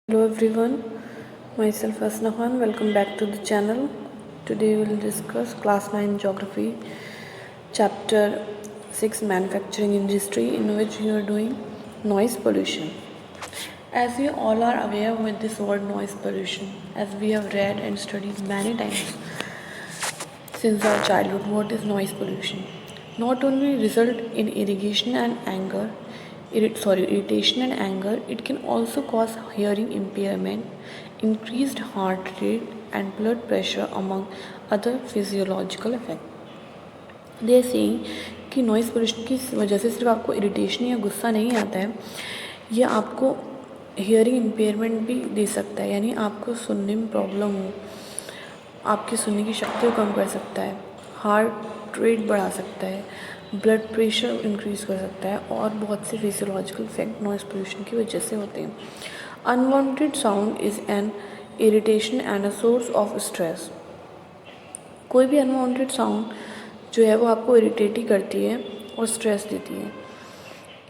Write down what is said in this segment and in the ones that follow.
Hello everyone, myself Asna Khan. Welcome back to the channel. Today we will discuss class 9 geography chapter 6 manufacturing industry, in which we are doing noise pollution. As we all are aware with this word noise pollution, as we have read and studied many times since our childhood, what is noise pollution? Not only result in irritation and anger, it can also cause hearing impairment, increased heart rate, and blood pressure, among other physiological effects. They saying कि noise pollution की वजह से सिर्फ आपको irritation या गुस्सा नहीं आता है, ये आपको हियरिंग इम्पेयरमेंट भी दे सकता है, यानी आपको सुनने में प्रॉब्लम हो, आपकी सुनने की शक्ति को कम कर सकता है, हार्ट रेट बढ़ा सकता है, ब्लड प्रेशर इंक्रीज़ कर सकता है, और बहुत से फिजियोलॉजिकल इफेक्ट नॉइज़ पोल्यूशन की वजह से होते हैं. Unwanted sound is an irritation and a source of stress. कोई भी अनवांटेड साउंड जो है वो आपको इरिटेट ही करती है और स्ट्रेस देती है.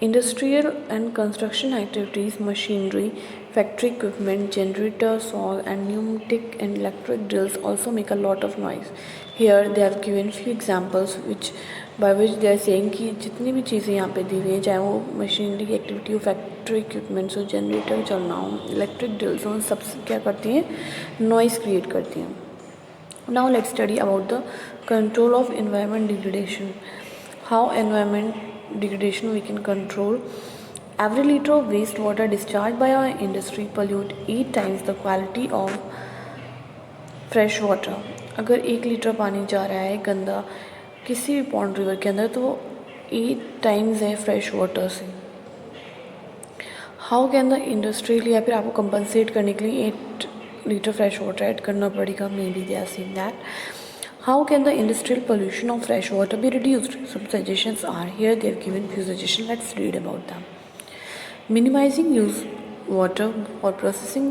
Industrial and construction activities, machinery, factory equipment, generators, saw and pneumatic and electric drills also make a lot of noise. Here they have given few examples by which they are saying कि जितनी भी चीज़ें यहाँ पे दी हुई हैं, चाहे वो मशीनरी की एक्टिविटी हो, फैक्ट्री इक्विपमेंट्स हो, जनरेटर चलना हो, इलेक्ट्रिक ड्रिल्स हो, सब क्या करती हैं, नॉइज़ क्रिएट करती हैं. Now let's study about the control of environment degradation. How environment degradation we can control. Every liter of wastewater discharged by our industry pollute 8 times the quality of fresh water. अगर 1 litre पानी जा रहा है गंदा किसी भी pond river के अंदर, तो वो 8 टाइम्स है फ्रेश वाटर से. हाउ कैन द इंडस्ट्रियल, या फिर आपको कंपनसेट करने के लिए 8 लीटर फ्रेश वाटर ऐड करना पड़ेगा. Maybe they are saying that. How can the industrial pollution of fresh water be reduced? Some suggestions are here. They have given few suggestions. Let's read about them. Minimizing use water for processing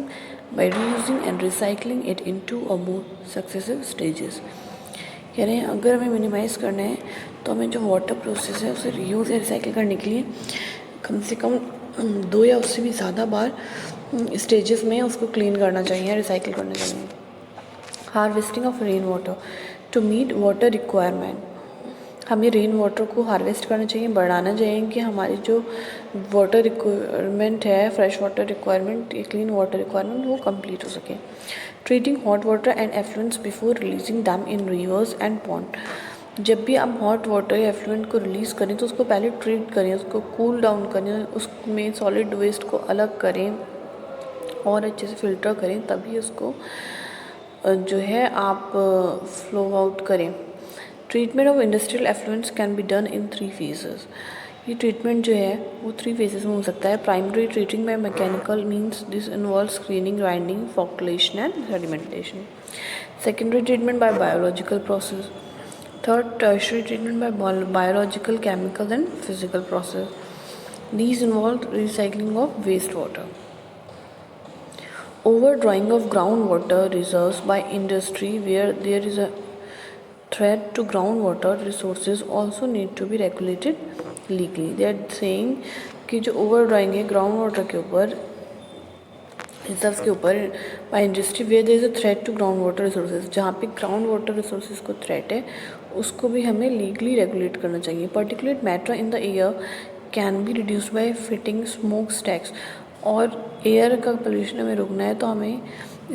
by reusing and recycling it in 2 or more successive stages. यानी अगर हमें minimise करना है तो हमें जो water process है उसे रीयूज़ या रिसाइकिल करने के लिए कम से कम 2 या उससे भी ज़्यादा बार स्टेजेस में उसको क्लीन करना चाहिए, रिसाइकिल करना चाहिए. Harvesting of rain water to meet water requirement. हमें रेन वाटर को हार्वेस्ट करना चाहिए, बढ़ाना चाहिए कि हमारी जो वाटर रिक्वायरमेंट है, fresh water requirement, clean water requirement, वो कंप्लीट हो सके. Treating hot water and effluents before releasing them in rivers and pond. जब भी आप हॉट वाटर या एफ्लुएंट को रिलीज़ करें तो उसको पहले ट्रीट करें, उसको कूल डाउन करें, उसमें सॉलिड वेस्ट को अलग करें और अच्छे से फ़िल्टर करें, तभी उसको जो है आप फ्लो आउट करें. Treatment of industrial effluents can be done in 3 phases. ये ट्रीटमेंट जो है वो 3 phases में हो सकता है. Primary treating by mechanical means this involve screening, grinding, flocculation and sedimentation. Secondary treatment by biological process. Third, tertiary treatment by biological, chemical and physical process. These involve recycling of wastewater. Overdrawing of groundwater reserves by industry where there is a threat to groundwater resources also need to be regulated legally. They are saying कि जो overdrawing है ground water के ऊपर, reserves के ऊपर, by industry where there is a threat to ground water resources, जहाँ पे ground water resources को थ्रेट है उसको भी हमें लीगली रेगुलेट करना चाहिए. Particulate matter in the air can be reduced by fitting smoke stacks. और एयर का पोल्यूशन हमें रोकना है तो हमें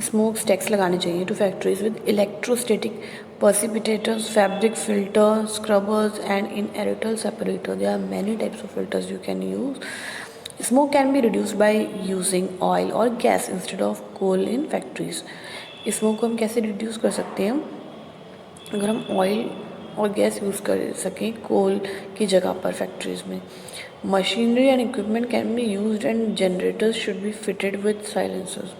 स्मोक स्टैक्स लगाने चाहिए to factories with electrostatic precipitators, fabric filter, scrubbers and inertial separator. There are many types of filters you can use. Smoke can be reduced by using oil or gas instead of coal in factories. Smoke को हम कैसे reduce कर सकते हैं? अगर हम oil और gas use कर सकें कोल की जगह पर फैक्ट्रीज़ में. Machinery and equipment can be used and generators should be fitted with silencers.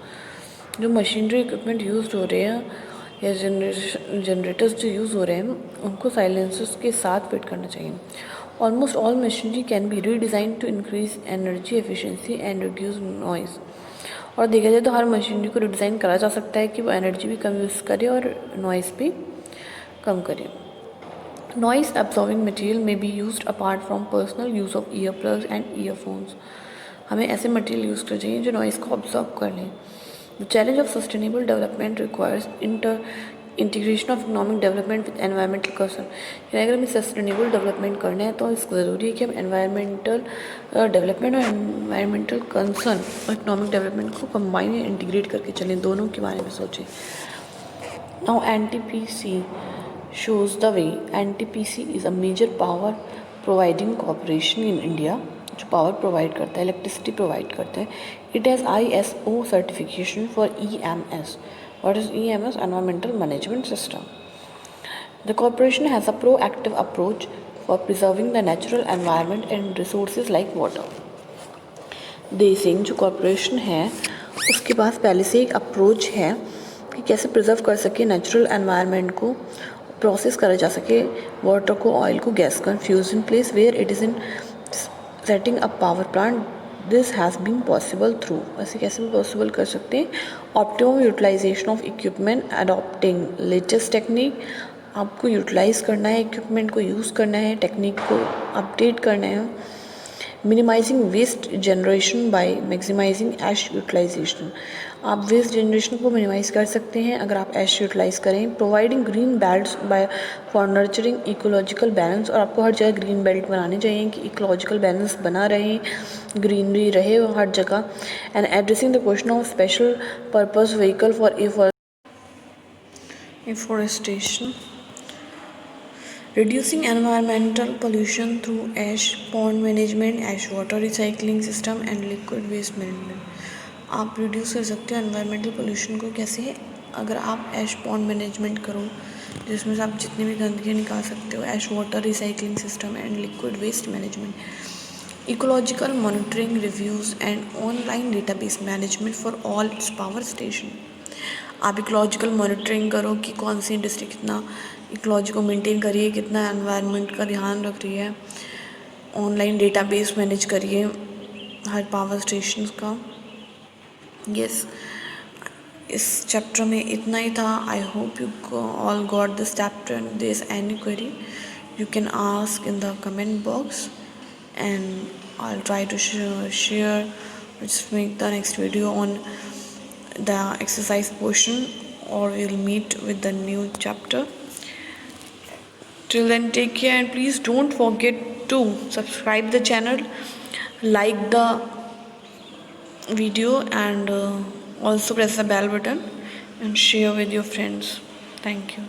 जो मशीनरी इक्विपमेंट यूज हो रहे हैं या जनरेटर्स जो यूज़ हो रहे हैं उनको साइलेंसर्स के साथ फिट करना चाहिए. Almost all machinery can be redesign to increase energy efficiency and reduce noise. और देखा जाए तो हर मशीनरी को रिडिज़ाइन करा जा सकता है कि वो एनर्जी भी कम यूज़ करे और नॉइज़ भी कम करे. Noise absorbing material may be used apart from personal use of earplugs and earphones. हमें ऐसे मटेरियल यूज़ करना चाहिए जो नॉइज़ को ऑब्जॉर्व कर लें। The challenge of sustainable development requires integration of economic development with environmental concern. यानी अगर हमें सस्टेनेबल डेवलपमेंट करना है तो इसको ज़रूरी है कि हम एनवायरमेंटल डेवलपमेंट और एनवायरमेंटल कंसर्न और इकोनॉमिक डेवलपमेंट को कंबाइन या इंटीग्रेट करके चलें, दोनों के बारे में सोचें। Now NTPC shows the way. NTPC is a major power providing corporation in India जो पावर प्रोवाइड करता है, इलेक्ट्रिसिटी प्रोवाइड करता है. It has ISO certification for EMS. What is EMS? Environmental Management System. The corporation has a proactive approach for preserving the natural environment and resources like water. देसिंग जो corporation है उसके पास पहले से एक अप्रोच है कि कैसे प्रिजर्व कर सके नेचुरल एनवायरनमेंट को, प्रोसेस करा जा सके वाटर को, ऑयल को, गैस का. Fusion place where it is in setting a power plant. This has been possible through. ऐसे कैसे पॉसिबल कर सकते हैं? Optimum utilisation of equipment, adopting latest technique. आपको यूटिलाइज़ करना है, इक्विपमेंट को यूज़ करना है, टेक्निक को अपडेट करना है. Minimising waste generation by maximising ash utilisation. आप वेस्ट जनरेशन को मिनिमाइज़ कर सकते हैं अगर आप ऐश यूटिलाइज़ करें. Providing green belts by for nurturing ecological balance. और आपको हर जगह ग्रीन बेल्ट बनाने चाहिए कि इकोलॉजिकल बैलेंस बना रहे, ग्रीनरी रहे हर जगह. And addressing the question of special purpose vehicle for afforestation. Reducing environmental pollution through ash pond management, ash water recycling system and liquid waste management. आप रिड्यूस कर सकते हो एनवायरमेंटल पोल्यूशन को. कैसे? अगर आप ऐश पॉन्ड मैनेजमेंट करो जिसमें से आप जितनी भी गंदगी निकाल सकते हो. Ash water recycling system and liquid waste management. Ecological monitoring reviews and online database management for all power station. आप इकोलॉजिकल मॉनिटरिंग करो कि कौन सी इंडस्ट्री कितना इकोलॉजी को मेंटेन करिए, कितना एनवायरनमेंट का ध्यान रख रही है. ऑनलाइन डेटाबेस मैनेज करिए हर पावर स्टेशन का. यस, इस चैप्टर में इतना ही था. I hope you all got this chapter. And there is any query you can ask in the comment box and I will try to share. Let's make the next video on the exercise portion or we'll meet with the new chapter. Till then, take care and please don't forget to subscribe the channel, like the video and also press the bell button and share with your friends. Thank you.